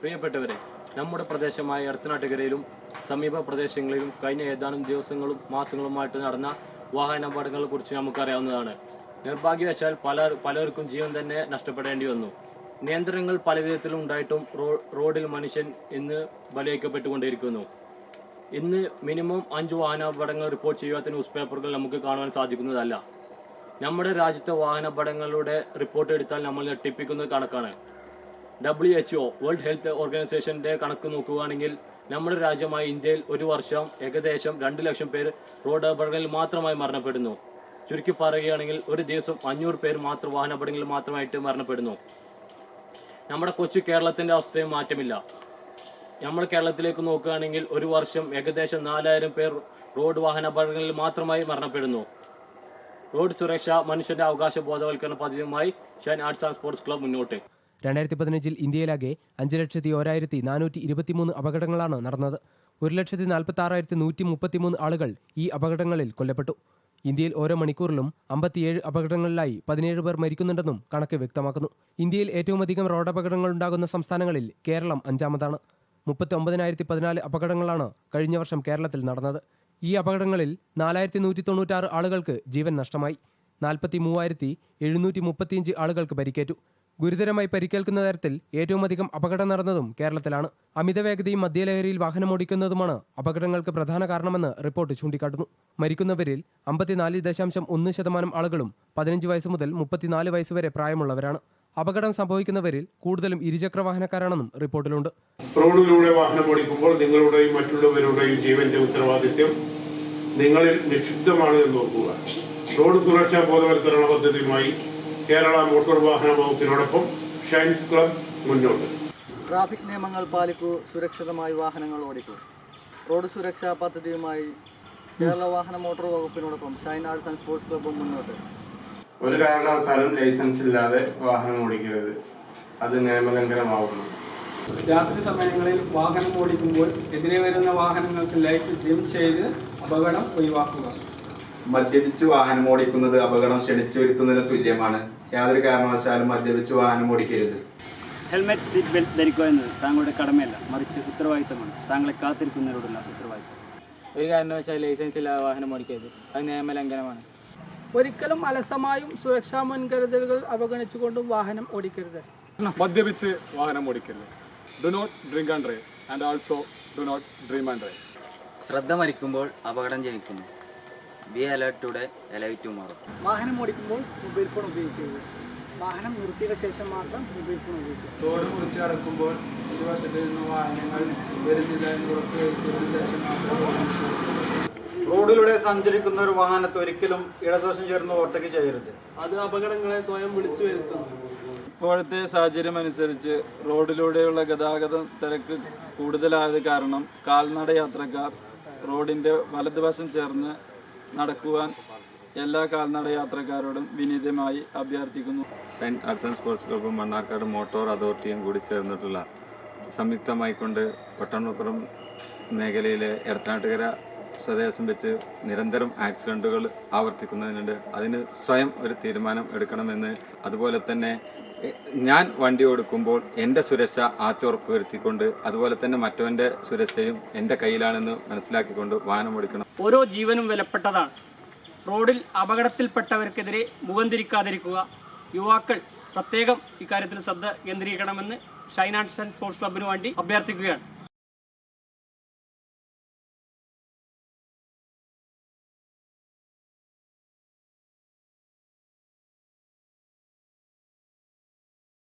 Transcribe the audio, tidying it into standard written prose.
പ്രിയപ്പെട്ടവരെ, നമ്മുടെ പ്രദേശമായ എടത്തനാട്ടുകരയിലും സമീപ പ്രദേശങ്ങളിലും കഴിഞ്ഞ ഏതാനും ദിവസങ്ങളും മാസങ്ങളുമായിട്ട് നടന്ന വാഹനാപകടങ്ങളെ കുറിച്ച് നമുക്കറിയാവുന്നതാണ്. നിർഭാഗ്യവശാൽ പലർക്കും ജീവൻ തന്നെ നഷ്ടപ്പെടേണ്ടി വന്നു. നിയന്ത്രണങ്ങൾ പല വിധത്തിലും ഉണ്ടായിട്ടും റോഡിൽ മനുഷ്യൻ ഇന്ന് ബലിവയ്ക്കപ്പെട്ടുകൊണ്ടിരിക്കുന്നു. ഇന്ന് മിനിമം 5 വാഹനാപകടങ്ങൾ റിപ്പോർട്ട് ചെയ്യാത്ത ന്യൂസ് പേപ്പറുകൾ നമുക്ക് കാണുവാൻ സാധിക്കുന്നതല്ല. നമ്മുടെ രാജ്യത്തെ വാഹനാപകടങ്ങളുടെ റിപ്പോർട്ട് എടുത്താൽ നമ്മൾ ഞെട്ടിപ്പിക്കുന്ന കണക്കാണ്. WHO വേൾഡ് ഹെൽത്ത് ഓർഗനൈസേഷന്റെ കണക്ക് നോക്കുകയാണെങ്കിൽ നമ്മുടെ രാജ്യമായ ഇന്ത്യയിൽ ഒരു വർഷം ഏകദേശം 2 ലക്ഷം പേർ റോഡ് അപകടങ്ങളിൽ മാത്രമായി മരണപ്പെടുന്നു. ചുരുക്കി പറയുകയാണെങ്കിൽ ഒരു ദിവസം 500 പേർ മാത്രം വാഹനാപകടങ്ങളിൽ മാത്രമായിട്ട് മരണപ്പെടുന്നു. നമ്മുടെ കൊച്ചു കേരളത്തിന്റെ അവസ്ഥയും മാറ്റമില്ല. നമ്മൾ കേരളത്തിലേക്ക് നോക്കുകയാണെങ്കിൽ ഒരു വർഷം ഏകദേശം 4000 പേർ റോഡ് വാഹനാപകടങ്ങളിൽ മാത്രമായി മരണപ്പെടുന്നു. റോഡ് സുരക്ഷ മനുഷ്യന്റെ അവകാശ ബോധവൽക്കരണ പദ്ധതിയുമായി Shine Arts and sports club മുന്നോട്ട്. 2015 ഇന്ത്യയിലാകെ 5,01,123 അപകടങ്ങളാണ് നടന്നത്. 1,46,133 ആളുകൾ ഈ അപകടങ്ങളിൽ കൊല്ലപ്പെട്ടു. ഇന്ത്യയിൽ ഓരോ മണിക്കൂറിലും 57 അപകടങ്ങളിലായി 17 പേർ മരിക്കുന്നുണ്ടെന്നും കണക്ക് വ്യക്തമാക്കുന്നു. ഇന്ത്യയിൽ ഏറ്റവുമധികം റോഡപകടങ്ങൾ ഉണ്ടാകുന്ന സംസ്ഥാനങ്ങളിൽ കേരളം 5-ാമതാണ്. 39,014 അപകടങ്ങളാണ് കഴിഞ്ഞ വർഷം കേരളത്തിൽ നടന്നത്. ഈ അപകടങ്ങളിൽ 4,196 ആളുകൾക്ക് ജീവൻ നഷ്ടമായി. 43,735 ആളുകൾക്ക് പരിക്കേറ്റു. ഗുരുതരമായി പരിക്കേൽക്കുന്ന തരത്തിൽ ഏറ്റവുമധികം അപകടം നടന്നതും കേരളത്തിലാണ്. അമിതവേഗതയും മദ്യലഹരിയിൽ വാഹനമോടിക്കുന്നതുമാണ് അപകടങ്ങൾക്ക് പ്രധാന കാരണമെന്ന് റിപ്പോർട്ട് ചൂണ്ടിക്കാട്ടുന്നു. മരിക്കുന്നവരിൽ 54.1% ആളുകളും 15 വയസ്സ് മുതൽ 34 വയസ്സ് വരെ പ്രായമുള്ളവരാണ്. അപകടം സംഭവിക്കുന്നവരിൽ കൂടുതലും ഇരുചക്ര വാഹനക്കാരാണെന്നും റിപ്പോർട്ടിലുണ്ട്. റോഡിലൂടെ വാഹനമോടിക്കുമ്പോൾ നിങ്ങളുടെയും മറ്റുള്ളവരുടെയും ജീവന്റെ ഉത്തരവാദിത്യം നിങ്ങളിൽ നിക്ഷിപ്തമാണ് എന്ന് ഓർക്കുക. റോഡ് സുരക്ഷാ ബോധവൽക്കരണ പദ്ധതിയുമായി കേരള മോട്ടോർ വാഹന വകുപ്പിനോടൊപ്പം ഷൈൻ ക്ലബ് മുന്നോട്ട്. ട്രാഫിക് നിയമങ്ങൾ പാലിക്കൂ, സുരക്ഷിതമായി വാഹനങ്ങൾ ഓടിക്കൂ. റോഡ് സുരക്ഷാ പദ്ധതിയുമായി കേരള വാഹന മോട്ടോർ വകുപ്പിനോടൊപ്പം ഷൈൻ ആർട്സ് ആൻഡ് സ്പോർട്സ് ക്ലബും മുന്നോട്ട്. ഒരു കാരണവശാലും ലൈസൻസ് ഇല്ലാതെ വാഹനം ഓടിക്കരുത്, അത് നിയമലംഘനമാവുന്നു. രാത്രി സമയങ്ങളിൽ വാഹനം ഓടിക്കുമ്പോൾ എതിരെ വരുന്ന വാഹനങ്ങൾക്ക് ലൈറ്റ് ഡിം ചെയ്ത് അപകടം ഒഴിവാക്കുക. മദ്യപിച്ച് വാഹനം ഓടിക്കുന്നത് അപകടം ക്ഷണിച്ചു വരുത്തുന്നതിന് തുല്യമാണ്. യാതൊരു കാരണവശാലും മദ്യപിച്ച് വാഹനം ഓടിക്കരുത്. ഹെൽമെറ്റ്, സീറ്റ് ബെൽറ്റ് ധരിക്കുക എന്നത് താങ്കളുടെ കടമയല്ല, മറിച്ച് ഉത്തരവാദിത്തമാണ്. താങ്കളെ കാത്തിരിക്കുന്നവരോടുള്ള ഉത്തരവാദിത്തം. ഒരു കാരണവശാലും ലൈസൻസ് ഇല്ലാതെ വാഹനം ഓടിക്കരുത്, അത് നിയമലംഘനമാണ്. ഒരിക്കലും അലസമായും സുരക്ഷാ മുൻകരുതലുകൾ അവഗണിച്ചുകൊണ്ടും വാഹനം ഓടിക്കരുത്. മദ്യപിച്ച് വാഹനം ഓടിക്കരുത്. Do not drink and drive and also do not dream and drive. ശ്രദ്ധ മരിക്കുമ്പോൾ അപകടം ജനിക്കുന്നു. Be alert today, alive tomorrow. വാഹനം ഓടിക്കുമ്പോൾ മൊബൈൽ ഫോൺ ഉപയോഗിക്കരുത്. വാഹനം നിർത്തിയ ശേഷം മാത്രം മൊബൈൽ ഫോൺ ഉപയോഗിക്കുക. റോഡ് മുറിച്ച് കടക്കുമ്പോൾ ഇരുവശത്ത് നിന്ന് വാഹനങ്ങൾ വരുന്നില്ല എന്ന് ഉറപ്പുവരുത്തിയതിനു ശേഷം മാത്രം റോഡിലൂടെ സഞ്ചരിക്കുന്ന ഒരു വാഹനത്തെ ഒരിക്കലും ഇടതുവശം ചേർന്ന് ഓവർടേക്ക് ചെയ്യരുത്. അത് അപകടങ്ങളെ സ്വയം വിളിച്ചു വരുത്തുന്നു. ഇപ്പോഴത്തെ സാഹചര്യം അനുസരിച്ച് റോഡിലൂടെയുള്ള ഗതാഗത തിരക്ക് കൂടുതലായത് കാരണം കാൽനട യാത്രക്കാർ റോഡിന്റെ വലതുവശം ചേർന്ന് നടക്കുവാൻ എല്ലാ കാൽനട യാത്രക്കാരോടും വിനീതമായി അഭ്യർത്ഥിക്കുന്നു. ഷൈൻ ആർട്സ് ആൻഡ് സ്പോർട്സ് ക്ലബ്ബും മണ്ണാർക്കാട് മോട്ടോർ അതോറിറ്റിയും കൂടി ചേർന്നിട്ടുള്ള സംയുക്തമായിക്കൊണ്ട് പട്ടണപ്പുറം മേഖലയിലെ എടത്തനാട്ടുകര സ്വദേശം വെച്ച് നിരന്തരം ആക്സിഡൻറ്റുകൾ ആവർത്തിക്കുന്നതിനുണ്ട്. അതിന് സ്വയം ഒരു തീരുമാനം എടുക്കണമെന്ന്, അതുപോലെ തന്നെ ഞാൻ വണ്ടി ഓടിക്കുമ്പോൾ എൻ്റെ സുരക്ഷ ആദ്യം ഉറപ്പുവരുത്തിക്കൊണ്ട് അതുപോലെ തന്നെ മറ്റവൻ്റെ സുരക്ഷയും എൻ്റെ കയ്യിലാണെന്ന് മനസ്സിലാക്കിക്കൊണ്ട് വാഹനം ഓടിക്കണം. ഓരോ ജീവനും വിലപ്പെട്ടതാണ്. റോഡിൽ അപകടത്തിൽപ്പെട്ടവർക്കെതിരെ മുഖം തിരിക്കാതിരിക്കുക. യുവാക്കൾ പ്രത്യേകം ഇക്കാര്യത്തിൽ ശ്രദ്ധ കേന്ദ്രീകരിക്കണമെന്ന് ഷൈൻ ആർട്സ് ആൻഡ് സ്പോർട്സ് ക്ലബിന് വേണ്ടി അഭ്യർത്ഥിക്കുകയാണ്.